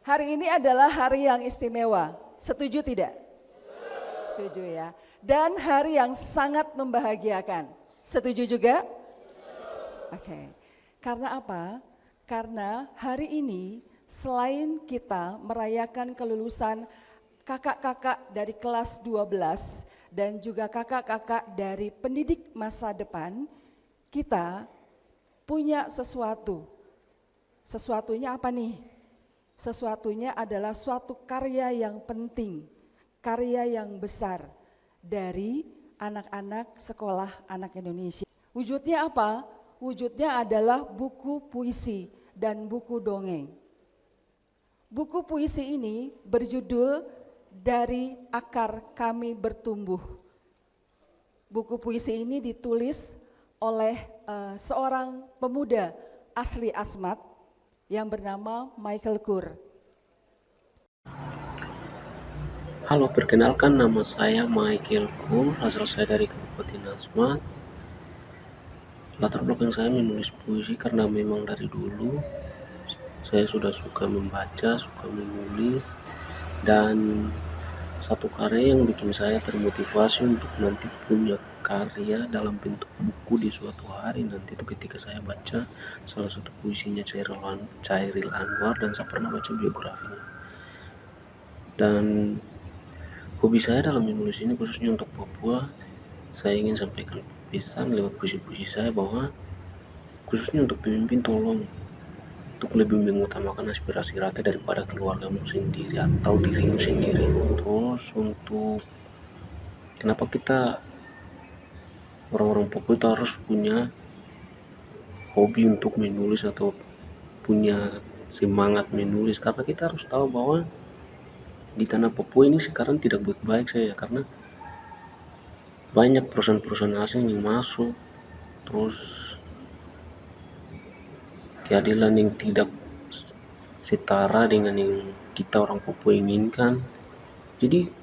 Hari ini adalah hari yang istimewa. Setuju tidak? Setuju ya. Dan hari yang sangat membahagiakan. Setuju juga? Oke. Karena apa? Karena hari ini selain kita merayakan kelulusan kakak-kakak dari kelas 12 dan juga kakak-kakak dari pendidik masa depan, kita punya sesuatu. Sesuatunya apa nih? Sesuatunya adalah suatu karya yang penting, karya yang besar dari anak-anak sekolah anak Indonesia. Wujudnya apa? Wujudnya adalah buku puisi dan buku dongeng. Buku puisi ini berjudul Dari Akar Kami Bertumbuh. Buku puisi ini ditulis oleh seorang pemuda asli Asmat yang bernama Michael Kur. Halo, perkenalkan nama saya Michael Kur, asal saya dari Kabupaten Asmat. Latar belakang saya menulis puisi karena memang dari dulu saya sudah suka membaca, suka menulis, dan satu karya yang bikin saya termotivasi untuk nanti punya karya dalam bentuk buku di suatu hari nanti itu ketika saya baca salah satu puisinya Chairil Anwar dan saya pernah baca biografinya. Dan hobi saya dalam menulis ini khususnya untuk Papua, saya ingin sampaikan pesan lewat puisi-puisi saya bahwa khususnya untuk pemimpin tolong untuk lebih mengutamakan aspirasi rakyat daripada keluargamu sendiri atau dirimu sendiri. Terus untuk kenapa kita orang-orang Papua itu harus punya hobi untuk menulis atau punya semangat menulis, karena kita harus tahu bahwa di tanah Papua ini sekarang tidak baik-baik saja karena banyak perusahaan-perusahaan asing yang masuk, terus keadilan yang tidak setara dengan yang kita orang Papua inginkan. Jadi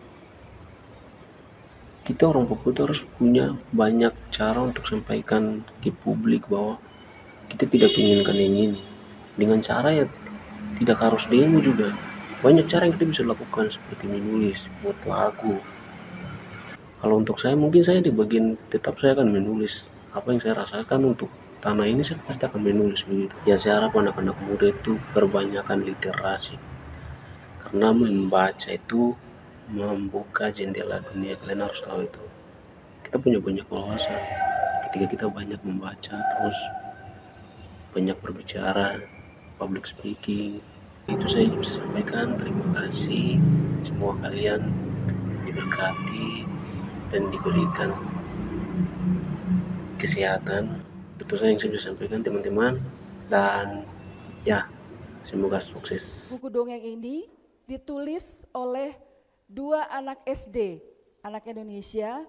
kita orang Papua itu harus punya banyak cara untuk sampaikan ke publik bahwa kita tidak inginkan yang ini. Dengan cara ya tidak harus demo juga. Banyak cara yang kita bisa lakukan seperti menulis, buat lagu. Kalau untuk saya mungkin saya di bagian tetap saya akan menulis apa yang saya rasakan untuk tanah ini, saya pasti akan menulis begitu. Ya saya harap anak-anak muda itu perbanyakkan literasi. Karena membaca itu membuka jendela dunia, kalian harus tahu itu. Kita punya banyak wawasan ketika kita banyak membaca, terus banyak berbicara, public speaking. Itu saya bisa sampaikan. Terima kasih, semua kalian diberkati dan diberikan kesehatan. Itu saya yang saya bisa sampaikan teman-teman, dan ya semoga sukses. Buku dongeng ini ditulis oleh dua anak SD, anak Indonesia,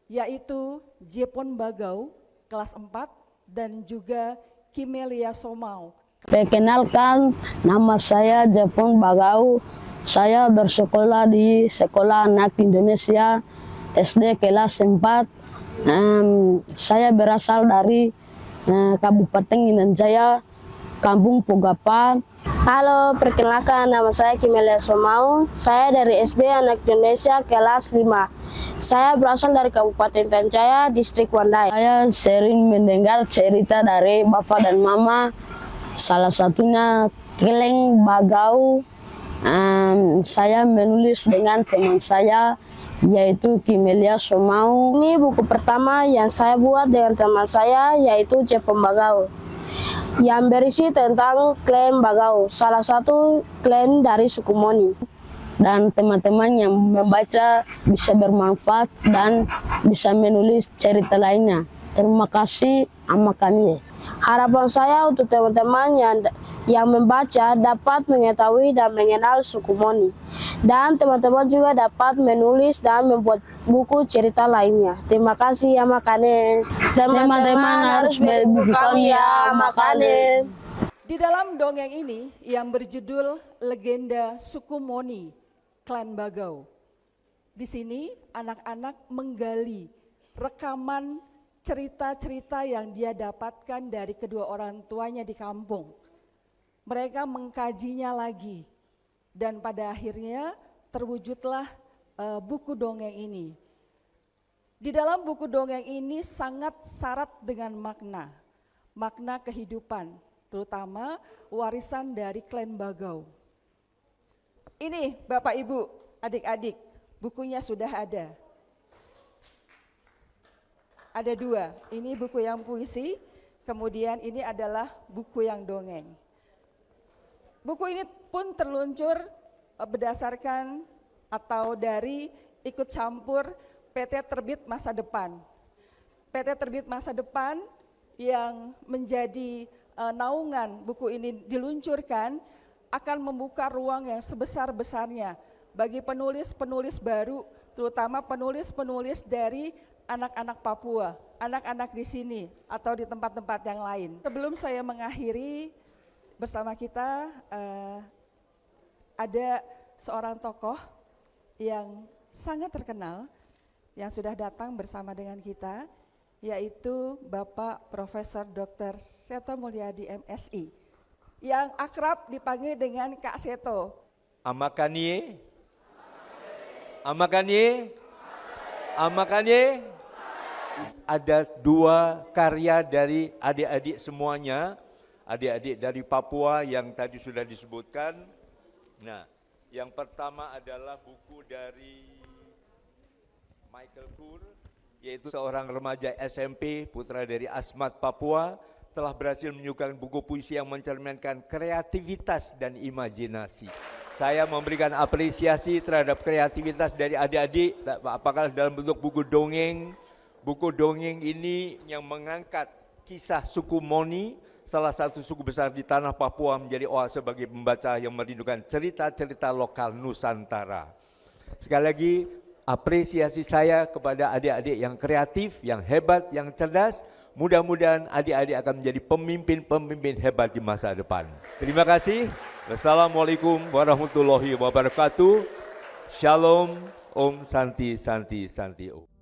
yaitu Jepon Bagau, kelas 4, dan juga Kimelia Somau. Perkenalkan, nama saya Jepon Bagau. Saya bersekolah di Sekolah Anak Indonesia SD kelas 4. Saya berasal dari Kabupaten Intan Jaya, Kampung Pogapa. Halo, perkenalkan nama saya Kimelia Somau. Saya dari SD Anak Indonesia kelas 5. Saya berasal dari Kabupaten Intan Jaya, Distrik Wandai. Saya sering mendengar cerita dari Bapak dan Mama. Salah satunya Keleng Bagau. Saya menulis dengan teman saya yaitu Kimelia Somau. Ini buku pertama yang saya buat dengan teman saya yaitu Jepon Bagau, yang berisi tentang klan Bagau, salah satu klan dari suku Moni. Dan teman-teman yang membaca bisa bermanfaat dan bisa menulis cerita lainnya. Terima kasih, Amakanie. Harapan saya untuk teman-teman yang membaca dapat mengetahui dan mengenal suku Moni. Dan teman-teman juga dapat menulis dan membuat buku cerita lainnya. Terima kasih, Amakanie. Teman-teman harus beli buku kami ya, Amakanie. Di dalam dongeng ini yang berjudul Legenda Suku Moni, Klan Bagau. Di sini anak-anak menggali rekaman cerita-cerita yang dia dapatkan dari kedua orang tuanya di kampung. Mereka mengkajinya lagi. Dan pada akhirnya terwujudlah buku dongeng ini. Di dalam buku dongeng ini sangat syarat dengan makna kehidupan, terutama warisan dari klan Bagau. Ini Bapak Ibu, adik-adik, bukunya sudah ada. Ada 2, ini buku yang puisi, kemudian ini adalah buku yang dongeng. Buku ini pun terluncur berdasarkan atau dari ikut campur PT Terbit Masa Depan. PT Terbit Masa Depan yang menjadi naungan buku ini diluncurkan akan membuka ruang yang sebesar-besarnya bagi penulis-penulis baru, terutama penulis-penulis dari anak-anak Papua, anak-anak di sini atau di tempat-tempat yang lain. Sebelum saya mengakhiri, bersama kita ada seorang tokoh yang sangat terkenal yang sudah datang bersama dengan kita, yaitu Bapak Profesor Dr. Seto Mulyadi MSI, yang akrab dipanggil dengan Kak Seto. Amakanie, Amakanie, Amakanie. Ada 2 karya dari adik-adik semuanya, adik-adik dari Papua yang tadi sudah disebutkan. Nah, yang pertama adalah buku dari Michael Kur, yaitu seorang remaja SMP, putra dari Asmat Papua, telah berhasil menyuguhkan buku puisi yang mencerminkan kreativitas dan imajinasi. Saya memberikan apresiasi terhadap kreativitas dari adik-adik, apakah dalam bentuk buku dongeng. Buku dongeng ini yang mengangkat kisah suku Moni, salah satu suku besar di tanah Papua, menjadi oase bagi pembaca yang merindukan cerita-cerita lokal Nusantara. Sekali lagi, apresiasi saya kepada adik-adik yang kreatif, yang hebat, yang cerdas. Mudah-mudahan adik-adik akan menjadi pemimpin-pemimpin hebat di masa depan. Terima kasih. Wassalamualaikum warahmatullahi wabarakatuh. Shalom, Om Santi Santi Santi Om.